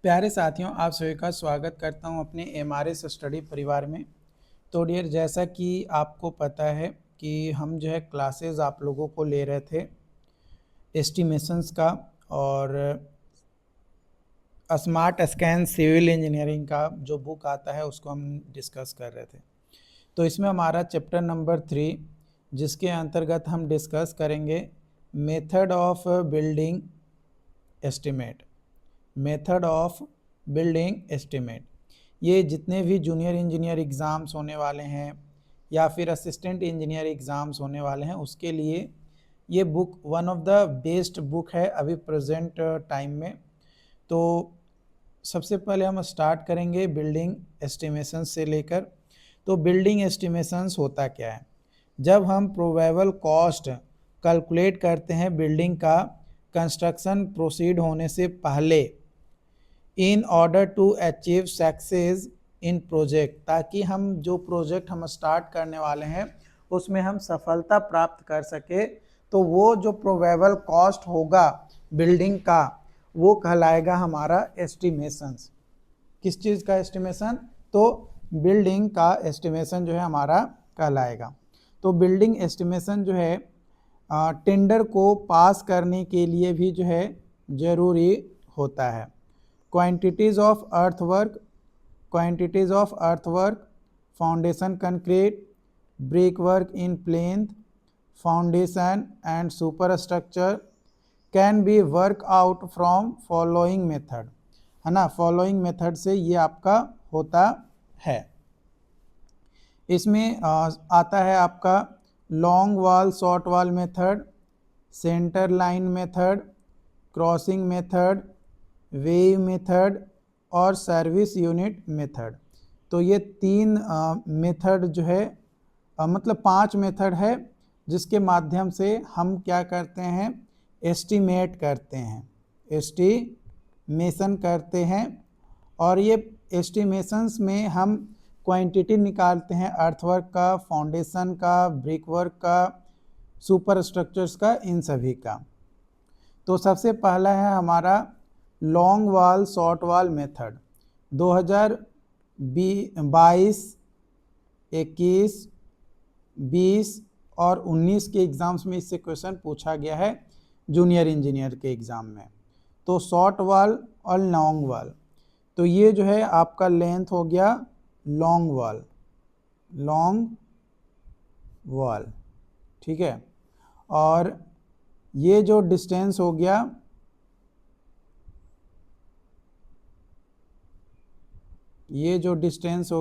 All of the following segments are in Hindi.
प्यारे साथियों, आप सभी का स्वागत करता हूं अपने एमआरएस स्टडी परिवार में। तो डियर, जैसा कि आपको पता है कि हम जो है क्लासेस आप लोगों को ले रहे थे एस्टिमेशंस का और स्मार्ट स्कैन सिविल इंजीनियरिंग का जो बुक आता है उसको हम डिस्कस कर रहे थे। तो इसमें हमारा चैप्टर नंबर 3, जिसके अंतर्गत हम डिस्कस करेंगे method of building estimate. Method of building estimate, ये जितने भी जूनियर इंजीनियर एग्ज़ाम्स होने वाले हैं या फिर असिस्टेंट इंजीनियर एग्ज़ाम्स होने वाले हैं उसके लिए ये book one of the best book है अभी प्रेजेंट टाइम में। तो सबसे पहले हम स्टार्ट करेंगे बिल्डिंग एस्टिमेशन से लेकर। तो बिल्डिंग एस्टिमेशंस होता क्या है? जब हम प्रोबेबल कॉस्ट कैलकुलेट करते हैं बिल्डिंग का कंस्ट्रक्शन प्रोसीड होने से पहले, in order to achieve success in project, ताकि हम जो प्रोजेक्ट हम स्टार्ट करने वाले हैं उसमें हम सफलता प्राप्त कर सके। तो वो जो प्रोबेबल कॉस्ट होगा बिल्डिंग का वो कहलाएगा हमारा एस्टिमेशंस। किस चीज़ का एस्टिमेशन? तो बिल्डिंग का एस्टिमेशन जो है हमारा कहलाएगा। तो बिल्डिंग एस्टिमेशन जो है टेंडर को पास करने के लिए भी जो है ज़रूरी होता है। Quantities of earthwork, foundation concrete, brick work in plain, foundation and super structure can be work out from following method, है ना। फॉलोइंग मेथड से ये आपका होता है। इसमें आता है आपका long wall short wall method, centre line method, crossing method, wave method और सर्विस यूनिट मेथड। तो ये 3 मेथड जो है मतलब 5 मेथड है जिसके माध्यम से हम क्या करते हैं, एस्टीमेट करते हैं, एस्टीमेशन करते हैं। और ये एस्टिमेशंस में हम क्वांटिटी निकालते हैं अर्थवर्क का, फाउंडेशन का, ब्रिक वर्क का, सुपर स्ट्रक्चर्स का, इन सभी का। तो सबसे पहला है हमारा long wall short wall method. 2022, 21, 20 और 19 के एग्ज़ाम्स में इससे क्वेश्चन पूछा गया है जूनियर इंजीनियर के एग्ज़ाम में। तो शॉर्ट वॉल और लॉन्ग वॉल, तो ये जो है आपका लेंथ हो गया लॉन्ग वॉल, ठीक है। और ये जो डिस्टेंस हो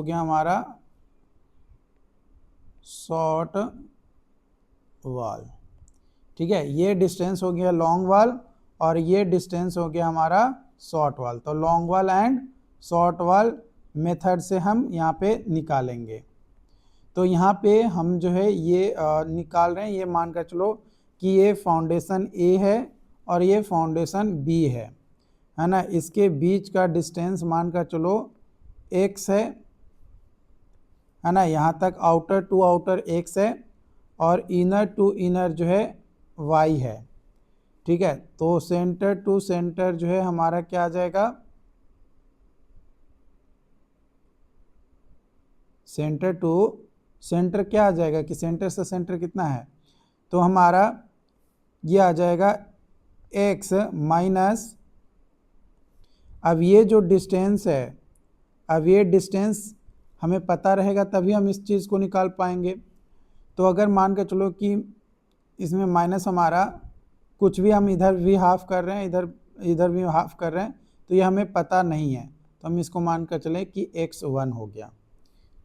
गया हमारा शॉर्ट वॉल, ठीक है। ये डिस्टेंस हो गया लॉन्ग वॉल और ये डिस्टेंस हो गया हमारा शॉर्ट वॉल। तो long wall and short wall method से हम यहाँ पे निकालेंगे। तो यहाँ पे हम जो है ये निकाल रहे हैं, ये मान कर चलो कि ये फाउंडेशन ए है और ये फाउंडेशन बी है ना। इसके बीच का डिस्टेंस मान कर चलो x है ना। यहाँ तक आउटर टू आउटर x है और इनर टू इनर जो है y है, ठीक है। तो सेंटर टू सेंटर जो है हमारा क्या आ जाएगा, सेंटर टू सेंटर क्या आ जाएगा कि सेंटर से सेंटर कितना है, तो हमारा ये आ जाएगा x माइनस, अब ये जो डिस्टेंस है, अब ये डिस्टेंस हमें पता रहेगा तभी हम इस चीज़ को निकाल पाएंगे। तो अगर मान के चलो कि इसमें माइनस हमारा कुछ भी हम इधर भी हाफ कर रहे हैं, इधर भी हाफ कर रहे हैं, तो ये हमें पता नहीं है, तो हम इसको मान कर चलें कि x1 हो गया,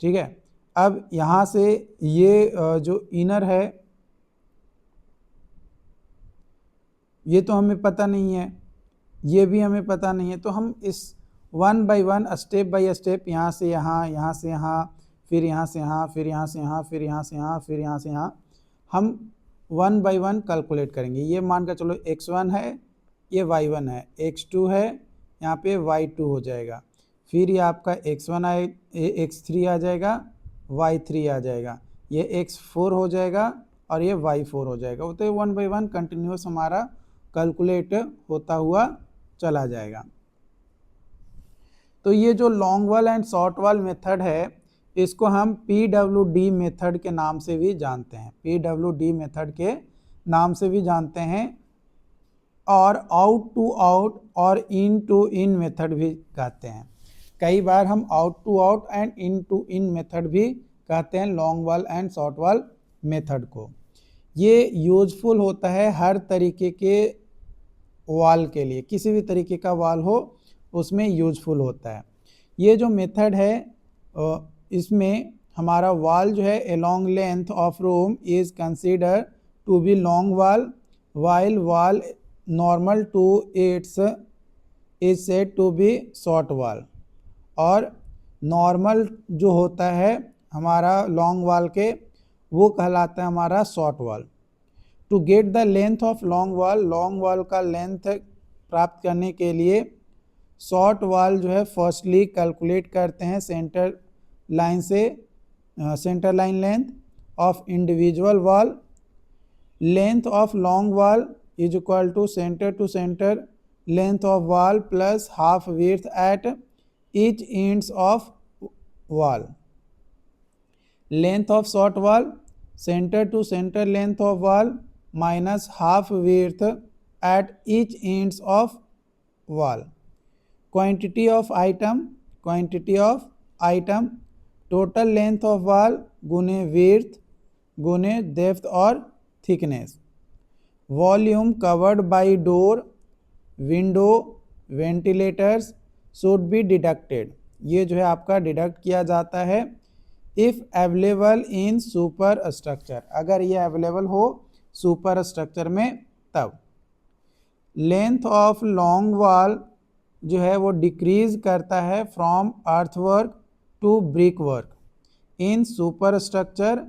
ठीक है। अब यहाँ से ये जो इनर है ये तो हमें पता नहीं है, ये भी हमें पता नहीं है। तो हम इस 1 बाई 1 स्टेप बाई स्टेप, यहाँ से यहाँ, यहाँ से यहाँ, फिर यहाँ से यहाँ, फिर यहाँ से यहाँ, फिर यहाँ से यहाँ, फिर यहाँ से यहाँ, हम 1 बाई 1 कैलकुलेट करेंगे। ये मान कर चलो x1 है, ये y1 है, x2 है, यहाँ पे y2 हो जाएगा, फिर ये आपका x1 आए, x3 आ जाएगा, y3 आ जाएगा, ये x4 हो जाएगा और ये y4 हो जाएगा। वो तो 1 बाई 1 कंटिन्यूस हमारा कैलकुलेट होता हुआ चला जाएगा। तो ये जो long wall and short wall method है इसको हम PWD मेथड के नाम से भी जानते हैं, PWD मेथड के नाम से भी जानते हैं, और आउट टू आउट और इन टू इन मेथड भी कहते हैं। कई बार हम out to out and in to in method भी कहते हैं long wall and short wall method को। ये यूजफुल होता है हर तरीके के वॉल के लिए, किसी भी तरीके का वॉल हो उसमें यूजफुल होता है। ये जो मेथड है इसमें हमारा वॉल जो है along length of room is consider to be long wall, while wall normal to its is said to be short wall. और नॉर्मल जो होता है हमारा लॉन्ग वॉल के वो कहलाता है हमारा short wall. To get the length of long wall का लेंथ प्राप्त करने के लिए शॉर्ट वॉल जो है फर्स्टली कैलकुलेट करते हैं सेंटर लाइन से, centre line length of individual wall. Length of long wall is equal to centre length of wall plus half width at each ends of wall. Length of short wall, center to center length of wall minus half width at each ends of wall. Quantity of item total length of wall गुने width गुने depth और thickness. Volume covered by door, window, ventilators should be deducted. ये जो है आपका डिडक्ट किया जाता है if available in super structure, अगर ये अवेलेबल हो सुपर स्ट्रक्चर में तब। लेंथ ऑफ लॉन्ग वॉल जो है वो डिक्रीज करता है from earthwork to brick work in super structure,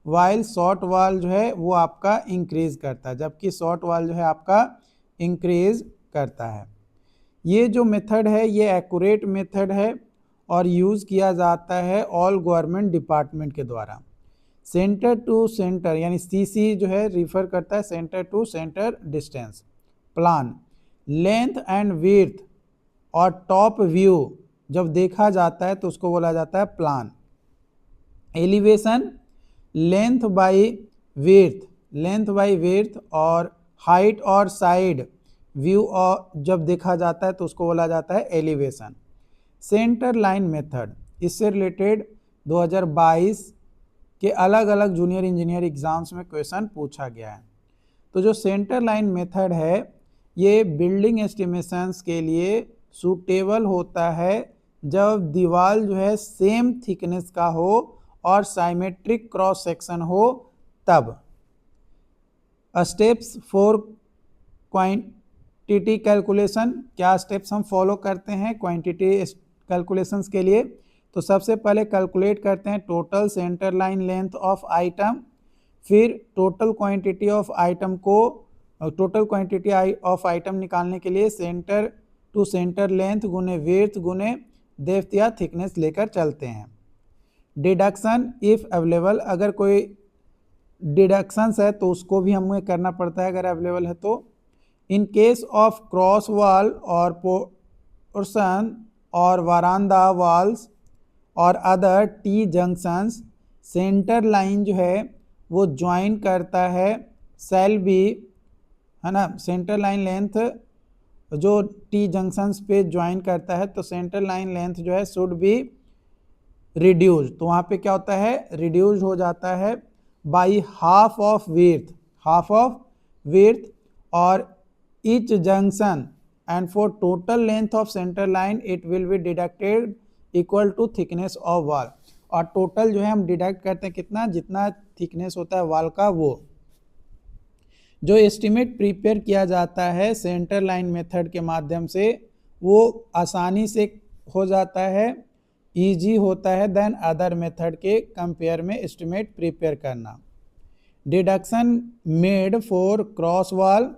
while short wall जो है वो आपका इंक्रीज करता है, जबकि शॉर्ट वॉल जो है आपका इंक्रीज करता है। ये जो मेथड है ये एक्यूरेट मेथड है और यूज़ किया जाता है ऑल गवर्नमेंट डिपार्टमेंट के द्वारा। सेंटर टू सेंटर यानी CC जो है रिफ़र करता है centre to centre distance. Plan, length and width और टॉप व्यू जब देखा जाता है तो उसको बोला जाता है plan. Elevation, length by width और हाइट और साइड व्यू और जब देखा जाता है तो उसको बोला जाता है एलिवेशन। सेंटर लाइन मेथड, इससे रिलेटेड 2022 के अलग अलग जूनियर इंजीनियर एग्जाम्स में क्वेश्चन पूछा गया है। तो जो सेंटर लाइन मेथड है ये बिल्डिंग एस्टिमेशंस के लिए सूटेबल होता है जब दीवार जो है सेम थिकनेस का हो और साइमेट्रिक क्रॉस सेक्शन हो तब। स्टेप्स फॉर क्वांटिटी कैलकुलेशन, क्या स्टेप्स हम फॉलो करते हैं क्वांटिटी कैलकुलेशंस के लिए? तो सबसे पहले कैलकुलेट करते हैं total centre line length of item, फिर टोटल क्वांटिटी ऑफ आइटम निकालने के लिए सेंटर टू सेंटर लेंथ गुने विड्थ गुने डेप्थ या थिकनेस लेकर चलते हैं। डिडक्शन इफ अवेलेबल, अगर कोई डिडक्शंस है तो उसको भी हमें करना पड़ता है अगर अवेलेबल है तो। इन केस ऑफ क्रॉस वॉल और पोर्शन और वरांडा वॉल्स और other T junctions, centre line जो है वो ज्वाइन करता है सेल बी, है ना, सेंटर लाइन लेंथ जो टी जंक्शंस पे ज्वाइन करता है तो सेंटर लाइन लेंथ जो है शुड बी रिड्यूज, तो वहाँ पे क्या होता है रिड्यूज हो जाता है बाई हाफ ऑफ विड्थ और each junction and for total length of center line it will be deducted equal to thickness of wall, और टोटल जो है हम डिडक्ट करते हैं कितना, जितना थिकनेस होता है वॉल का वो। जो एस्टिमेट प्रिपेयर किया जाता है सेंटर लाइन मेथड के माध्यम से वो आसानी से हो जाता है, इजी होता है देन अदर मेथड के कंपेयर में एस्टिमेट प्रिपेयर करना। Deduction made for cross wall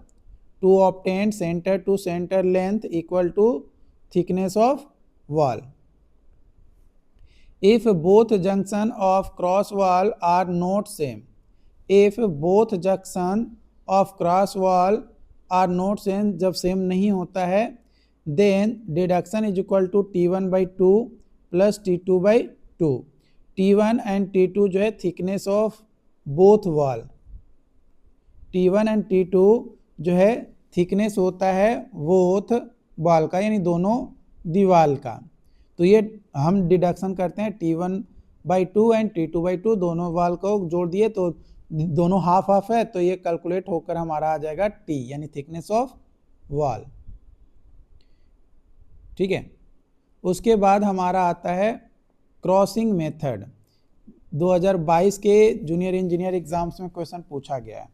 to obtain center to center length equal to thickness of wall. If both junction of cross wall are not same, if both junction of cross wall are not same, जब सेम नहीं होता है then deduction is equal to T1/2 plus T2/2। T1 and T2 जो है thickness of both wall, T1 and T2 जो है थिकनेस होता है बोथ वॉल का, यानी दोनों दीवाल का। तो ये हम डिडक्शन करते हैं T1/2 एंड T2/2, दोनों वॉल को जोड़ दिए तो दोनों हाफ हाफ है, तो ये कैलकुलेट होकर हमारा आ जाएगा T, यानी थिकनेस ऑफ वॉल। ठीक है, उसके बाद हमारा आता है क्रॉसिंग मेथड। 2022 के जूनियर इंजीनियर एग्जाम्स में क्वेश्चन पूछा गया है।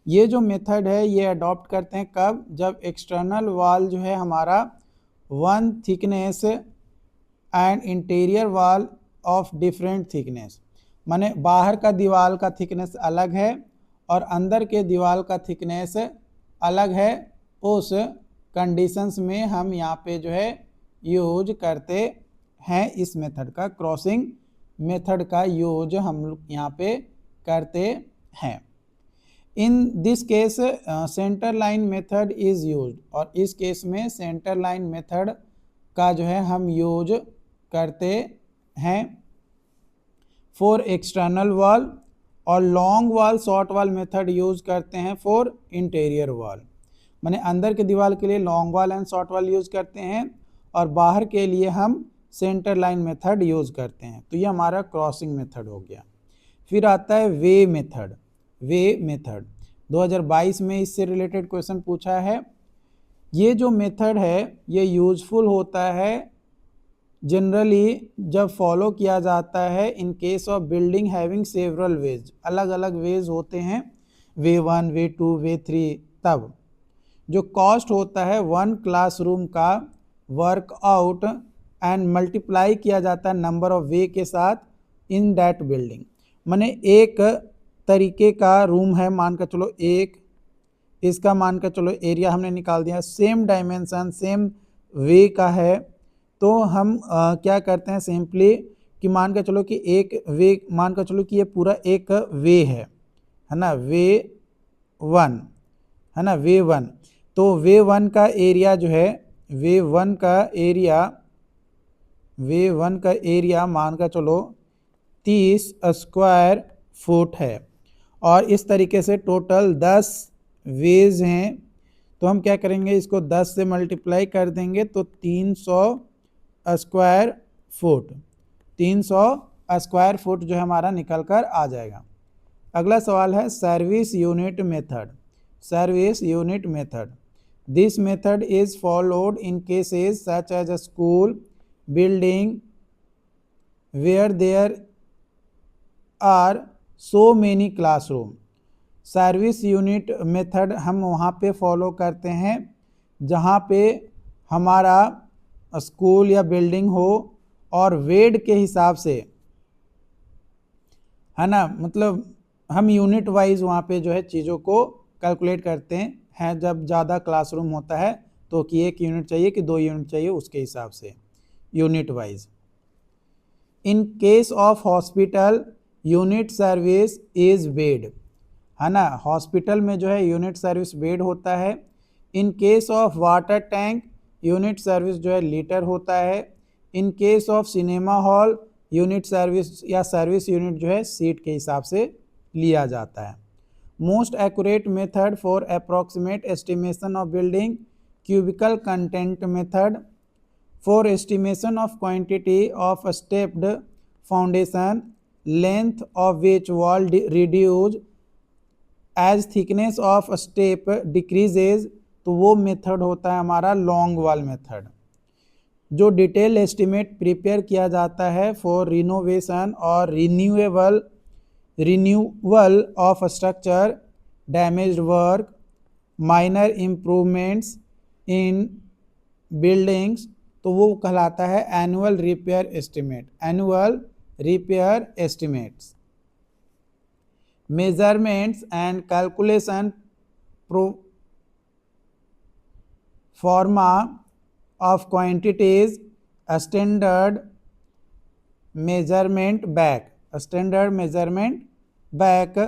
ये जो मेथड है ये अडॉप्ट करते हैं कब, जब एक्सटर्नल वॉल जो है हमारा one thickness and interior wall of different thickness, माने बाहर का दीवार का थिकनेस अलग है और अंदर के दीवार का थिकनेस अलग है, उस कंडीशंस में हम यहाँ पे जो है यूज करते हैं इस मेथड का, क्रॉसिंग मेथड का यूज हम लोग यहाँ पे करते हैं। In this case centre line method is used, और इस केस में सेंटर लाइन मेथड का जो है हम यूज करते हैं फॉर एक्सटर्नल वॉल, और long wall short wall method use करते हैं फॉर इंटीरियर वॉल। माने अंदर के दीवार के लिए long wall and short wall use करते हैं और बाहर के लिए हम सेंटर लाइन मेथड यूज करते हैं। तो ये हमारा क्रॉसिंग मेथड हो गया। फिर आता है वे मेथड। वे मेथड 2022 में इससे रिलेटेड क्वेश्चन पूछा है। ये जो मेथड है ये यूजफुल होता है जनरली जब फॉलो किया जाता है in case of building having several ways, अलग अलग वेज होते हैं, वे 1, वे 2, वे 3। तब जो कॉस्ट होता है वन क्लासरूम का वर्कआउट एंड मल्टीप्लाई किया जाता है नंबर ऑफ वे के साथ इन दैट बिल्डिंग। माने एक तरीके का रूम है, मान कर चलो एक, इसका मान कर चलो एरिया हमने निकाल दिया, सेम डायमेंशन सेम वे का है, तो हम क्या करते हैं सिंपली कि मान कर चलो कि एक वे, मान कर चलो कि ये पूरा एक वे है ना, वे 1 है ना, वे 1। तो वे 1 का एरिया जो है, वे 1 का एरिया मान कर चलो 30 स्क्वायर फुट है, और इस तरीके से टोटल 10 वेज हैं। तो हम क्या करेंगे, इसको 10 से मल्टीप्लाई कर देंगे तो 300 स्क्वायर फुट, 300 स्क्वायर फुट जो है हमारा निकल कर आ जाएगा। अगला सवाल है service unit method. Service unit method, this method is followed in cases such as a school building where there are so many classroom. Service unit method हम वहाँ पे फॉलो करते हैं जहाँ पे हमारा स्कूल या बिल्डिंग हो और वेड के हिसाब से, है ना, मतलब हम यूनिट वाइज वहाँ पे जो है चीज़ों को कैलकुलेट करते हैं। जब ज़्यादा क्लासरूम होता है तो कि 1 यूनिट चाहिए कि 2 यूनिट चाहिए, उसके हिसाब से unit wise. In case of hospital unit service is bed, है ना, हॉस्पिटल में जो है यूनिट सर्विस बेड होता है। In case of water tank unit service जो है लीटर होता है। In case of cinema hall unit service या सर्विस यूनिट जो है सीट के हिसाब से लिया जाता है। Most accurate method for approximate estimation of building cubical content method for estimation of quantity of stepped foundation length of which wall reduce as thickness of step decreases, तो वो मेथड होता है हमारा लॉन्ग वॉल मेथड। जो डिटेल एस्टिमेट प्रिपेयर किया जाता है फॉर रिनोवेशन और renewal of structure, damaged work, minor improvements in buildings, तो वो कहलाता है annual repair estimate, annual repair estimates. Measurements and calculation pro फॉर्मा of quantities, a standard measurement bag, a standard measurement bag।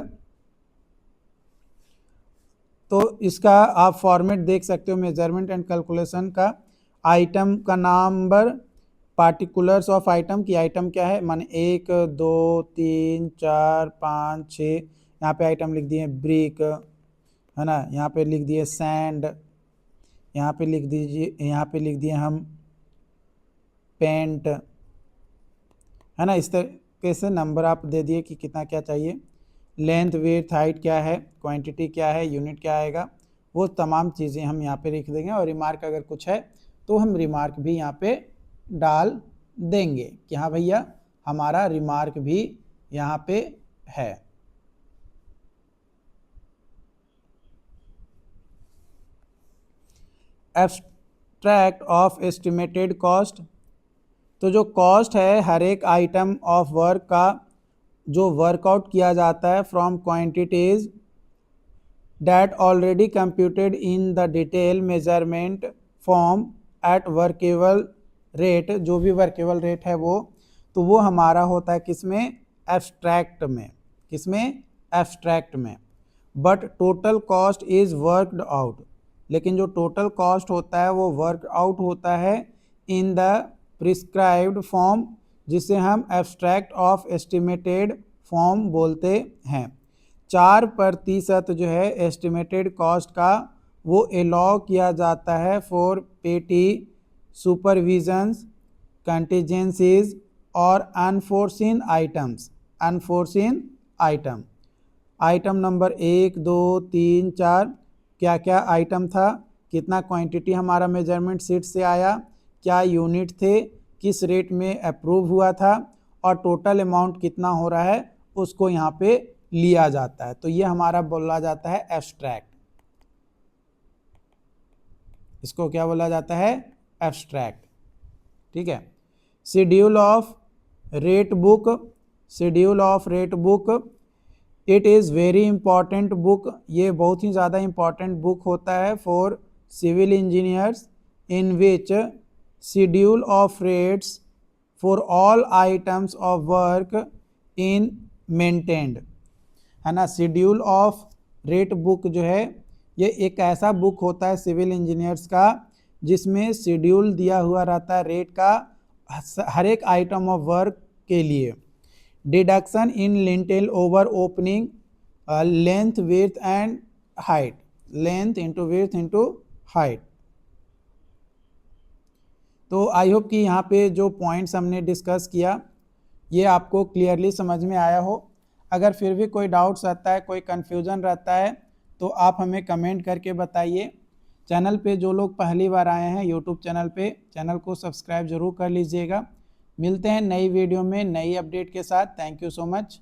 तो इसका आप फॉर्मेट देख सकते हो मेजरमेंट एंड कैलकुलेशन का। आइटम का नंबर, पार्टिकुलर्स ऑफ आइटम की आइटम क्या है, माने 1 2 3 4 5 6, यहाँ पे आइटम लिख दिए ब्रिक, है ना, यहाँ पे लिख दिए सैंड, यहाँ पे लिख दीजिए, यहाँ पे लिख दिए हम पेंट, है ना। इस तरीके से नंबर आप दे दिए कि कितना क्या चाहिए, लेंथ विड्थ हाइट क्या है, क्वांटिटी क्या है, यूनिट क्या आएगा, वो तमाम चीज़ें हम यहाँ पे लिख देंगे। और रिमार्क अगर कुछ है तो हम रिमार्क भी यहाँ पे डाल देंगे कि हाँ भैया हमारा रिमार्क भी यहाँ पे है। एब्स्ट्रैक्ट ऑफ एस्टिमेटेड कॉस्ट, तो जो कॉस्ट है हर एक आइटम ऑफ वर्क का जो वर्कआउट किया जाता है from quantities that already computed in the detail measurement form at workable rate, जो भी वर्केबल रेट है तो वो हमारा होता है किसमें, एब्स्ट्रैक्ट में, किसमें, एब्स्ट्रैक्ट में। But total cost is worked out, लेकिन जो टोटल कॉस्ट होता है वो वर्क आउट होता है इन द प्रिस्क्राइब्ड फॉर्म, जिसे हम एब्स्ट्रैक्ट ऑफ एस्टिमेटेड फॉर्म बोलते हैं। 4% जो है एस्टिमेटेड कॉस्ट का वो अलाउ किया जाता है फॉर पेटी सुपरविजन्स, कंटीजेंसीज और unforeseen items. Unforeseen item, item number 1 2 3 4 क्या क्या आइटम था, कितना क्वांटिटी हमारा मेजरमेंट शीट से आया, क्या यूनिट थे, किस रेट में अप्रूव हुआ था और टोटल अमाउंट कितना हो रहा है उसको यहाँ पे लिया जाता है। तो ये हमारा बोला जाता है एब्स्ट्रैक्ट, इसको क्या बोला जाता है, एब्स्ट्रैक्ट। ठीक है। Schedule of rate book, schedule of rate book, it is very important book, ये बहुत ही ज़्यादा इंपॉर्टेंट बुक होता है for civil engineers, in which schedule of rates for all items of work in maintained, है ना। शेड्यूल ऑफ रेट बुक जो है ये एक ऐसा बुक होता है सिविल इंजीनियर्स का जिसमें शेड्यूल दिया हुआ रहता है रेट का हर एक आइटम ऑफ वर्क के लिए। Deduction in lintel over opening, length width and height, length into width into height. तो आई होप कि यहाँ पे जो पॉइंट्स हमने डिस्कस किया ये आपको क्लियरली समझ में आया हो। अगर फिर भी कोई डाउट्स रहता है, कोई कन्फ्यूज़न रहता है तो आप हमें कमेंट करके बताइए। चैनल पे जो लोग पहली बार आए हैं यूट्यूब चैनल पे, चैनल को सब्सक्राइब ज़रूर कर लीजिएगा। मिलते हैं नई वीडियो में नई अपडेट के साथ। Thank you so much.